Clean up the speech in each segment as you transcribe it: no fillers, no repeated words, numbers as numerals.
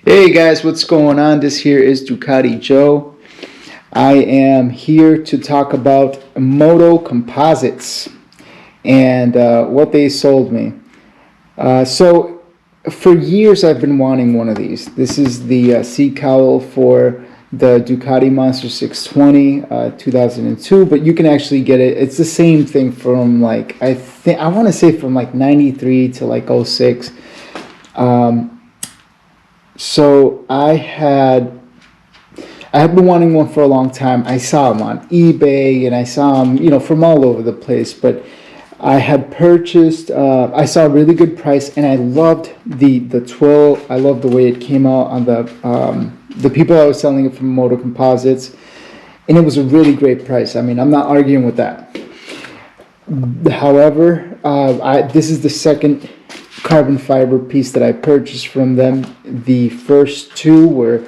Hey guys, what's going on? This here is Ducati Joe. I am here to talk about Moto Composites and what they sold me. So for years I've been wanting one of these. This is the seat cowl for the Ducati Monster 620 2002, but you can actually get it. It's the same thing from like I want to say from like 93 to like '06. So I had been wanting one for a long time. I saw them on eBay and I saw them, from all over the place. But I had purchased. I saw a really good price, and I loved the twill. I loved the way it came out on the people I was selling it from Moto Composites, and it was a really great price. I mean, I'm not arguing with that. However, this is the second carbon fiber piece that I purchased from them. The first two were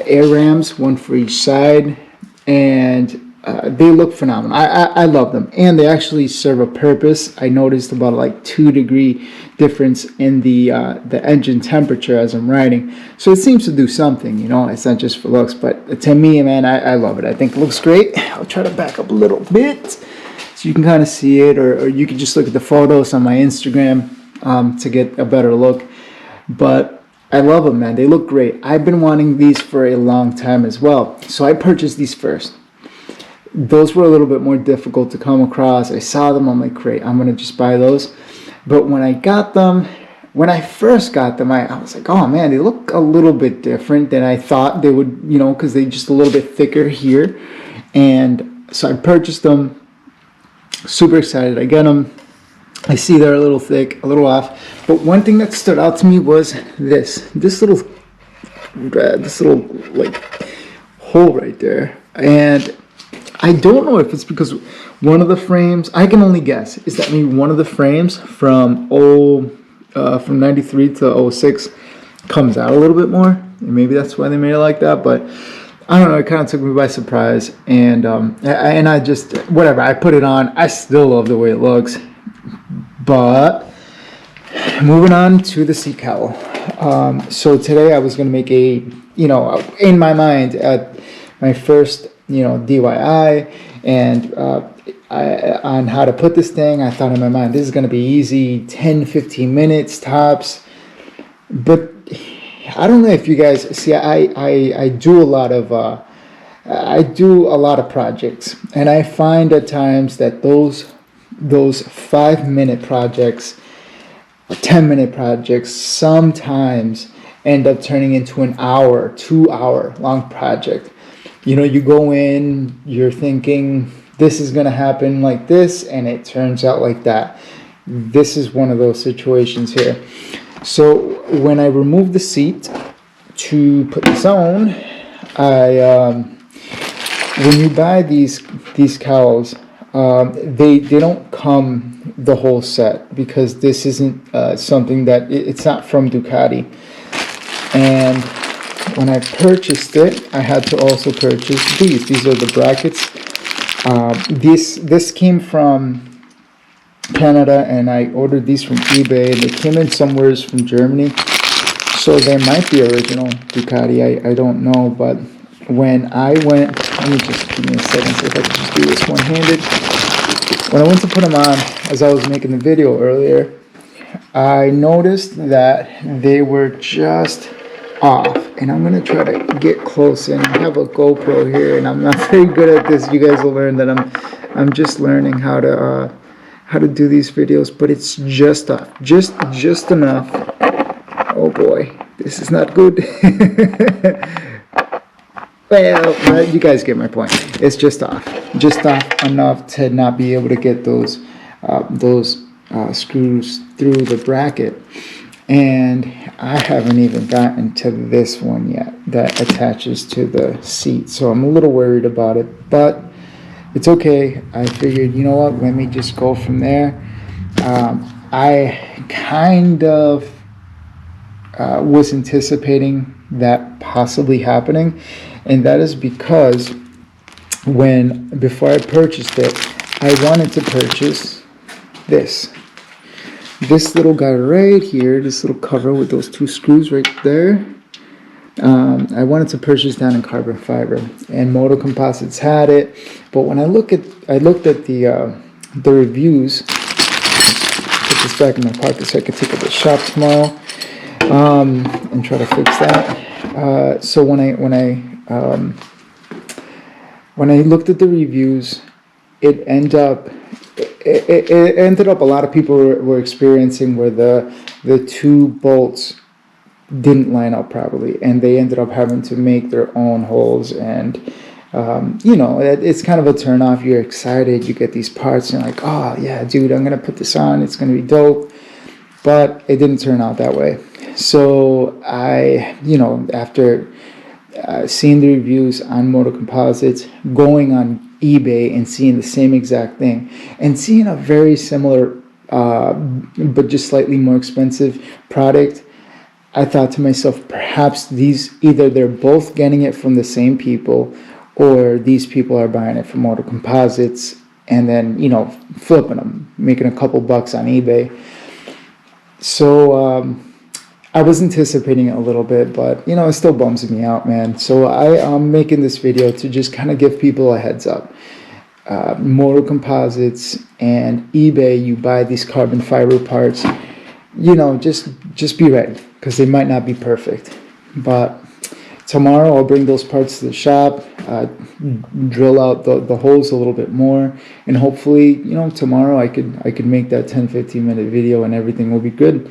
air rams, one for each side, and they look phenomenal. I love them, and they actually serve a purpose. I noticed about like 2-degree difference in the engine temperature as I'm riding, so it seems to do something. It's not just for looks, but to me, man, I love it. I think it looks great. I'll try to back up a little bit so you can kind of see it, or you can just look at the photos on my Instagram to get a better look. But I love them, man. They look great. I've been wanting these for a long time as well, so I purchased these first. Those were a little bit more difficult to come across. I saw them, I'm like, great, I'm gonna just buy those. But when I first got them, I was like, oh man, they look a little bit different than I thought they would, because they're just a little bit thicker here. And so I purchased them. Super excited. I get them. I see they're a little thick, a little off. But one thing that stood out to me was this little like hole right there. And I don't know if it's because one of the frames, I can only guess, is that maybe one of the frames from 93 to '06 comes out a little bit more. And maybe that's why they made it like that. But I don't know, it kind of took me by surprise, and I just, whatever, I put it on. I still love the way it looks. But moving on to the seat cowl. So today I was going to make in my mind, at my first, DIY, and on how to put this thing. I thought in my mind, this is going to be easy, 10-15 minutes tops. But I don't know if you guys see. I do a lot of projects, and I find at times that those 5-minute projects, 10-minute projects, sometimes end up turning into an hour, 2-hour long project. You go in, you're thinking this is gonna happen like this, and it turns out like that. This is one of those situations here. So when I remove the seat to put this on, when you buy these cowls, they don't come the whole set, because this isn't something that it's not from Ducati. And when I purchased it, I had to also purchase these. These are the brackets. This came from Canada, and I ordered these from eBay. They came in somewhere from Germany, so they might be original Ducati. I don't know, but when I went, let me just give me a second, see if I can just do this one-handed. When I went to put them on, as I was making the video earlier, I noticed that they were just off, and I'm gonna try to get close. And I have a GoPro here, and I'm not very good at this. You guys will learn that I'm just learning how to do these videos, but it's just off, just enough. Oh boy, this is not good. Well, you guys get my point. It's just off enough to not be able to get those screws through the bracket. And I haven't even gotten to this one yet that attaches to the seat, so I'm a little worried about it, but it's okay. I figured, you know what, let me just go from there. I kind of was anticipating that possibly happening, and that is because before I purchased it, I wanted to purchase this little guy right here, this little cover with those two screws right there. I wanted to purchase down in carbon fiber, and Moto Composites had it. But when I looked at the reviews, put this back in my pocket so I could take it to the shop tomorrow and try to fix that. So when I looked at the reviews, it ended up a lot of people were experiencing where the two bolts didn't line up properly, and they ended up having to make their own holes. And you know, it's kind of a turn off. You're excited, you get these parts, and you're like, oh yeah, dude, I'm gonna put this on, it's gonna be dope. But it didn't turn out that way. So I, you know, after seeing the reviews on Moto Composites, going on eBay and seeing the same exact thing, and seeing a very similar but just slightly more expensive product, I thought to myself, perhaps these, either they're both getting it from the same people, or these people are buying it from Moto Composites and then, you know, flipping them, making a couple bucks on eBay. So I was anticipating it a little bit, but, you know, it still bums me out, man. So I am making this video to just kind of give people a heads up. Moto Composites and eBay, you buy these carbon fiber parts, you know, just be ready, because they might not be perfect. But tomorrow I'll bring those parts to the shop, drill out the holes a little bit more, and hopefully, you know, tomorrow I could make that 10-15 minute video and everything will be good.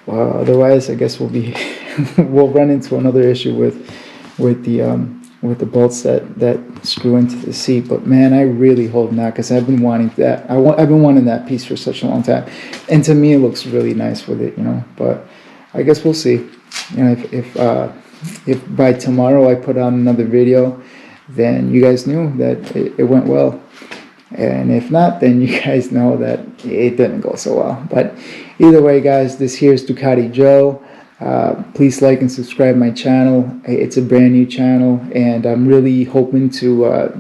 Otherwise, I guess we'll run into another issue with the bolts that screw into the seat. But man, I really hope not, because I've been wanting that. I've been wanting that piece for such a long time, and to me it looks really nice with it, you know. But I guess we'll see. You know, if by tomorrow I put out another video, then you guys knew that it went well. And if not, then you guys know that it didn't go so well. But either way, guys, this here is Ducati Joe. Please like and subscribe my channel. It's a brand new channel, and I'm really hoping to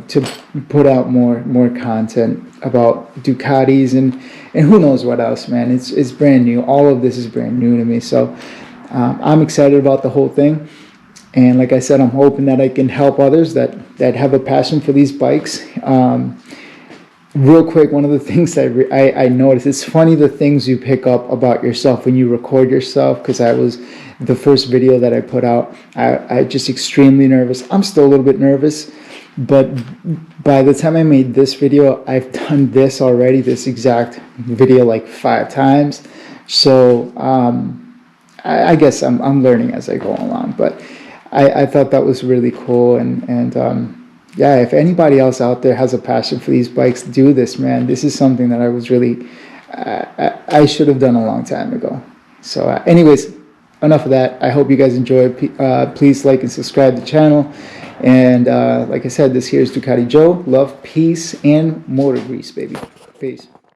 put out more content about Ducatis and who knows what else, man. It's brand new. All of this is brand new to me, so I'm excited about the whole thing. And like I said, I'm hoping that I can help others that have a passion for these bikes. Real quick, one of the things I noticed, it's funny the things you pick up about yourself when you record yourself, because the first video that I put out, I just extremely nervous. I'm still a little bit nervous, but by the time I made this video, I've done this already, this exact video, like 5 times. So I guess I'm learning as I go along, but I thought that was really cool. And yeah, if anybody else out there has a passion for these bikes, do this, man. This is something that I was really, I should have done a long time ago. So anyways, enough of that. I hope you guys enjoyed. Please like and subscribe to the channel. And like I said, this here is Ducati Joe. Love, peace, and motor grease, baby. Peace.